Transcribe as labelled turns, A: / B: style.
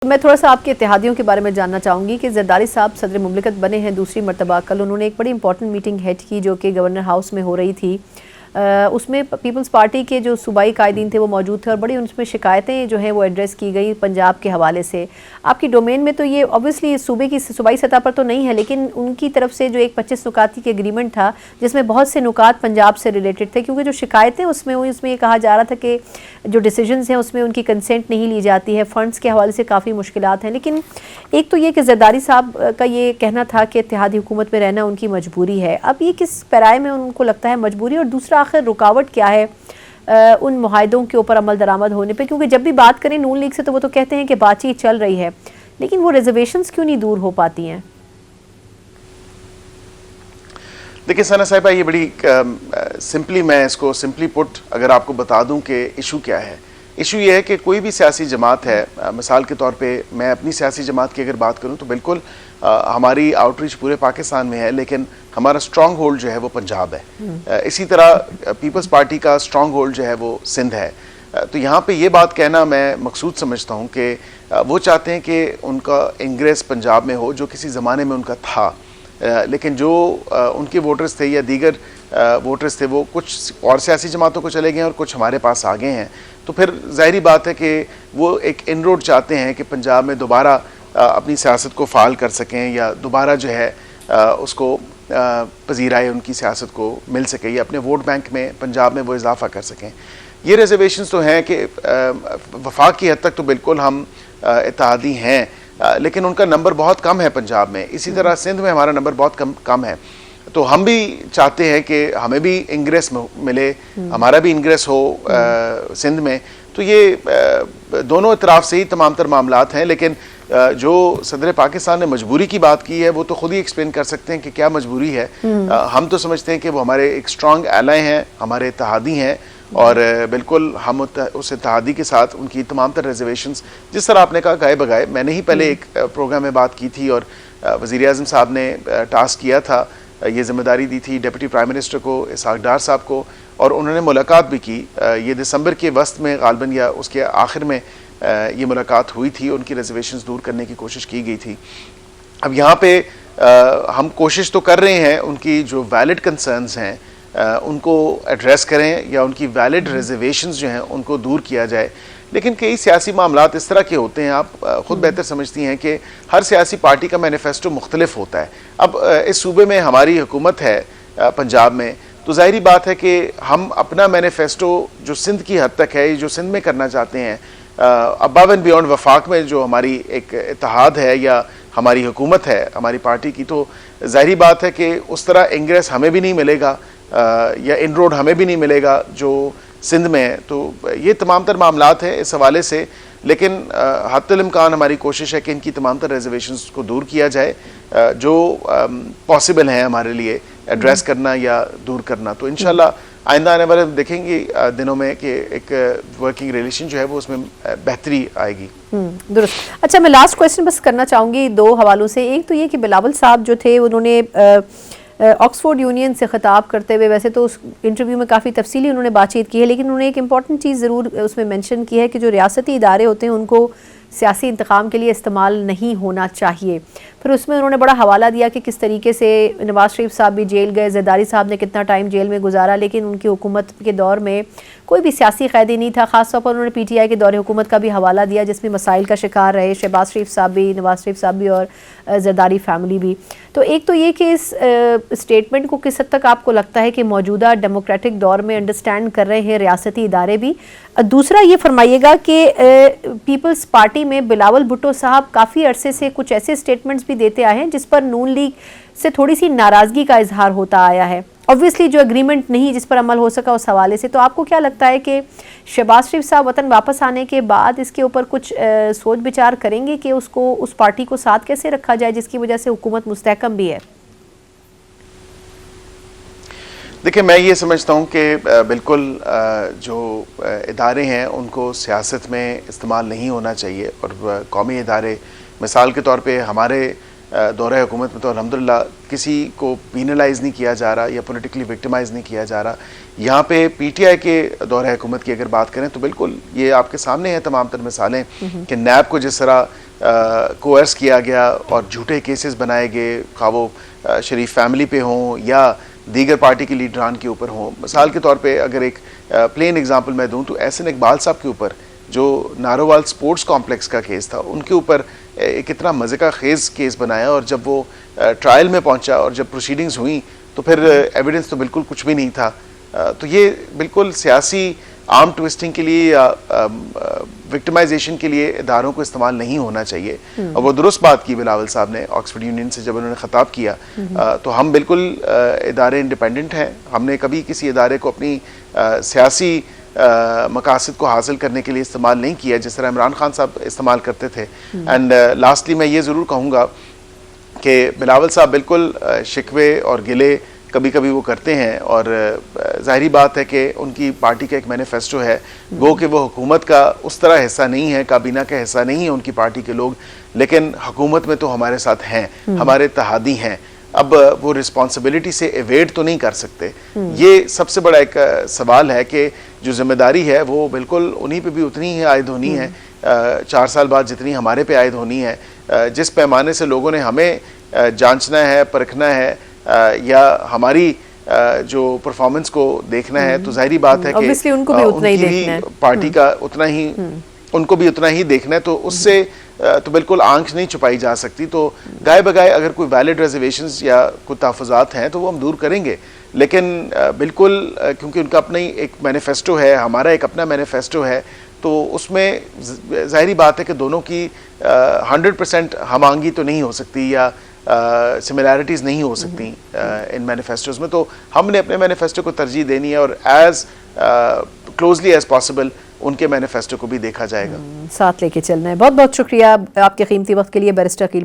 A: मैं थोड़ा सा आपके इत्तेहादियों के बारे में जानना चाहूँगी कि ज़रदारी साहब सदर मुमलिकत बने हैं दूसरी मरतबा। कल उन्होंने एक बड़ी इंपॉर्टेंट मीटिंग हेड की जो कि गवर्नर हाउस में हो रही थी। उसमें पीपल्स पार्टी के जो सूबाई कायदीन थे वो मौजूद थे और बड़ी उसमें शिकायतें जो हैं वो एड्रेस की गई पंजाब के हवाले से। आपकी डोमेन में तो ये ऑब्वियसली सूबे की सूबाई सतह पर तो नहीं है, लेकिन उनकी तरफ से जो एक 25 नुकाती के एग्रीमेंट था जिसमें बहुत से नुकात पंजाब से रिलेटेड थे, क्योंकि जो शिकायतें उसमें हुई उसमें ये कहा जा रहा था कि जो डिसीजंस हैं उसमें उनकी कंसेंट नहीं ली जाती है, फंड्स के हवाले से काफ़ी मुश्किलात हैं। लेकिन एक तो ये कि ज़रदारी साहब का ये कहना था कि इत्तेहादी हुकूमत में रहना उनकी मजबूरी है। अब ये किस पैराए में उनको लगता है मजबूरी, और दूसरा आखिर रुकावट क्या है उन मुआहदों के ऊपर अमल दरामद होने पे? क्योंकि जब भी बात करें नून लीग से तो वो तो कहते हैं कि बातचीत चल रही है, लेकिन वो रिजर्वेशंस क्यों नहीं दूर हो पाती हैं?
B: देखिए सना साहिबा, ये बड़ी सिंपली मैं इसको सिंपली पुट अगर आपको बता दूं कि इशू क्या है। इशू ये है कि कोई भी सियासी जमात है, मिसाल के तौर पे मैं अपनी सियासी जमात की अगर बात करूं तो बिल्कुल हमारी आउटरीच पूरे पाकिस्तान में है, लेकिन हमारा स्ट्रॉन्ग होल्ड जो है वो पंजाब है। इसी तरह पीपल्स पार्टी का स्ट्रॉन्ग होल्ड जो है वो सिंध है। तो यहाँ पे ये बात कहना मैं मकसूद समझता हूँ कि वो चाहते हैं कि उनका इंग्रेस पंजाब में हो जो किसी ज़माने में उनका था, लेकिन जो उनके वोटर्स थे या दीगर वोटर्स थे वो कुछ और सियासी जमातों को चले गए हैं और कुछ हमारे पास आ गए हैं। तो फिर ज़ाहिरी बात है कि वो एक इनरोड चाहते हैं कि पंजाब में दोबारा अपनी सियासत को फ़ाल कर सकें या दोबारा जो है उसको पजीराए उनकी सियासत को मिल सके या अपने वोट बैंक में पंजाब में वो इजाफा कर सकें। ये रिजर्वेशंस तो हैं कि वफाक की हद तक तो बिल्कुल हम इत्तेहादी हैं, लेकिन उनका नंबर बहुत कम है पंजाब में। इसी तरह सिंध में हमारा नंबर बहुत कम है। तो हम भी चाहते हैं कि हमें भी इंग्रेस मिले, हमारा भी इंग्रेस हो सिंध में। तो ये दोनों तरफ से ही तमाम तर मामलात हैं, लेकिन जो सदर पाकिस्तान ने मजबूरी की बात की है वो तो खुद ही एक्सप्लेन कर सकते हैं कि क्या मजबूरी है। हम तो समझते हैं कि वो हमारे एक स्ट्रॉन्ग एलाय हैं, हमारे इत्तेहादी हैं, और बिल्कुल हम उस इत्तेहादी के साथ उनकी तमाम तर रिजर्वेशंस जिस तरह आपने कहा गाए बगाए। मैंने ही पहले एक प्रोग्राम में बात की थी और वज़ीर आज़म साहब ने टास्क किया था, ये जिम्मेदारी दी थी डिप्टी प्राइम मिनिस्टर को इसहाक डार साहब को, और उन्होंने मुलाकात भी की। ये दिसंबर के वस्त में गालबन या उसके आखिर में ये मुलाकात हुई थी, उनकी रिजर्वेशंस दूर करने की कोशिश की गई थी। अब यहाँ पे हम कोशिश तो कर रहे हैं उनकी जो वैलिड कंसर्न्स हैं उनको एड्रेस करें या उनकी वैलिड रिजर्वेशंस जो हैं उनको दूर किया जाए। लेकिन कई सियासी मामलात इस तरह के होते हैं, आप ख़ुद बेहतर समझती हैं कि हर सियासी पार्टी का मैनिफेस्टो मुख्तलिफ होता है। अब इस सूबे में हमारी हुकूमत है पंजाब में, तो ज़ाहिरी बात है कि हम अपना मैनिफेस्टो जो सिंध की हद तक है, जो सिंध में करना चाहते हैं अबव एंड बियॉन्ड वफाक में जो हमारी एक इत्तेहाद है या हमारी हुकूमत है हमारी पार्टी की, तो ज़ाहिरी बात है कि उस तरह इंग्रेस हमें भी नहीं मिलेगा या इन रोड हमें भी नहीं मिलेगा जो सिंध में है। तो ये तमाम तर मामलात हैं इस हवाले से, लेकिन हत्तुल इम्कान हमारी कोशिश है कि इनकी तमाम तर रिजर्वेशंस को दूर किया जाए जो पॉसिबल हैं हमारे लिए एड्रेस करना या दूर करना। तो इंशाल्लाह आइंदा आने वाले देखेंगे दिनों में कि एक वर्किंग रिलेशन जो है वो उसमें बेहतरी आएगी।
A: दुरुस्त। अच्छा, मैं लास्ट क्वेश्चन बस करना चाहूँगी दो हवालों से। एक तो ये कि बिलावल साहब जो थे उन्होंने ऑक्सफोर्ड यूनियन से ख़िताब करते हुए, वैसे तो उस इंटरव्यू में काफ़ी तफसीली उन्होंने बातचीत की है, लेकिन उन्होंने एक इंपॉर्टेंट चीज़ ज़रूर उसमें मेंशन की है कि जो रियासती इदारे होते हैं उनको सियासी इंतकाम के लिए इस्तेमाल नहीं होना चाहिए। फिर उसमें उन्होंने बड़ा हवाला दिया कि किस तरीके से नवाज शरीफ साहब भी जेल गए, ज़रदारी साहब ने कितना टाइम जेल में गुजारा, लेकिन उनकी हुकूमत के दौर में कोई भी सियासी कैदी नहीं था। ख़ास तौर पर उन्होंने PTI के दौरे हुकूमत का भी हवाला दिया जिसमें मसाइल का शिकार रहे शहबाज शरीफ साहब भी, नवाज शरीफ साहब भी और ज़रदारी फैमिली भी। तो एक तो ये कि इस स्टेटमेंट को किस हद तक आपको लगता है कि मौजूदा डेमोक्रेटिक दौर में अंडरस्टैंड कर रहे हैं रियासती इदारे भी? दूसरा ये फरमाइएगा कि पीपल्स पार्टी में बिलावल भुट्टो साहब काफ़ी अरसे से कुछ ऐसे स्टेटमेंट्स भी देते आए हैं जिस पर नून लीग से थोड़ी सी नाराज़गी का इजहार होता आया है। ऑब्वियसली जो एग्रीमेंट नहीं जिस पर अमल हो सका उस हवाले से, तो आपको क्या लगता है कि शहबाज शरीफ साहब वतन वापस आने के बाद इसके ऊपर कुछ सोच विचार करेंगे कि उसको उस पार्टी को साथ कैसे रखा जाए जिसकी वजह से हुकूमत मुस्तहकम भी है?
B: देखिए, मैं ये समझता हूँ कि बिल्कुल जो इदारे हैं उनको सियासत में इस्तेमाल नहीं होना चाहिए, और कौमी इदारे मिसाल के तौर पे हमारे दौरे हुकूमत में तो अल्हम्दुलिल्लाह किसी को पीनलाइज नहीं किया जा रहा या पॉलिटिकली विक्टिमाइज नहीं किया जा रहा। यहाँ पे PTI के दौरे हुकूमत की अगर बात करें तो बिल्कुल ये आपके सामने है तमाम तर मिसालें कि नैब को जिस तरह کوئرس کیا گیا اور جھوٹے کیسز بنائے گئے، خواہ وہ شریف فیملی پہ ہوں یا دیگر پارٹی کے لیڈران کے اوپر ہوں. مثال کے طور پہ اگر ایک پلین اگزامپل میں دوں تو احسن اقبال صاحب کے اوپر جو نارووال سپورٹس کمپلیکس کا کیس تھا، ان کے اوپر ایک اتنا مزے کا خیز کیس بنایا، اور جب وہ ٹرائل میں پہنچا اور جب پروسیڈنگز ہوئیں تو پھر ایویڈنس تو بالکل کچھ بھی نہیں تھا. تو یہ بالکل سیاسی آرم ٹویسٹنگ کے لیے یا وکٹمائزیشن کے لیے اداروں کو استعمال نہیں ہونا چاہیے. اور وہ درست بات کی بلاول صاحب نے آکسفورڈ یونین سے جب انہوں نے خطاب کیا. تو ہم بالکل ادارے انڈیپینڈنٹ ہیں، ہم نے کبھی کسی ادارے کو اپنی سیاسی مقاصد کو حاصل کرنے کے لیے استعمال نہیں کیا جس طرح عمران خان صاحب استعمال کرتے تھے. اینڈ لاسٹلی میں یہ ضرور کہوں گا کہ بلاول صاحب بالکل شکوے اور گلے کبھی کبھی وہ کرتے ہیں، اور ظاہری بات ہے کہ ان کی پارٹی کا ایک مینیفیسٹو ہے، گو کہ وہ حکومت کا اس طرح حصہ نہیں ہے، کابینہ کا حصہ نہیں ہے ان کی پارٹی کے لوگ، لیکن حکومت میں تو ہمارے ساتھ ہیں، ہمارے اتحادی ہیں. اب وہ رسپانسبلٹی سے ایویڈ تو نہیں کر سکتے. یہ سب سے بڑا ایک سوال ہے کہ جو ذمہ داری ہے وہ بالکل انہی پہ بھی اتنی ہی عائد ہونی ہے 4 سال بعد جتنی ہمارے پہ عائد ہونی ہے. جس پیمانے سے لوگوں نے ہمیں جانچنا ہے، پرکھنا ہے یا ہماری جو پرفارمنس کو دیکھنا ہے، تو ظاہری بات ہے کہ
A: ان کو بھی اتنا ہی دیکھنا ہے،
B: پارٹی کا اتنا ہی ان کو بھی اتنا ہی دیکھنا ہے. تو اس سے تو بالکل آنکھ نہیں چھپائی جا سکتی. تو گائے بگائے اگر کوئی ویلڈ ریزرویشنز یا کوئی تحفظات ہیں تو وہ ہم دور کریں گے، لیکن بالکل کیونکہ ان کا اپنا ہی ایک مینیفیسٹو ہے، ہمارا ایک اپنا مینیفیسٹو ہے، تو اس میں ظاہری بات ہے کہ دونوں کی 100% ہم آہنگی تو نہیں ہو سکتی یا سملیرٹیز نہیں ہو سکتی ان مینیفیسٹوز میں. تو ہم نے اپنے مینیفیسٹو کو ترجیح دینی ہے اور as closely as possible in کے مینیفیسٹو کو بھی دیکھا جائے گا،
A: ساتھ لے کے چلنا ہے. بہت بہت شکریہ آپ کے قیمتی وقت کے لیے بیرسٹر عقیل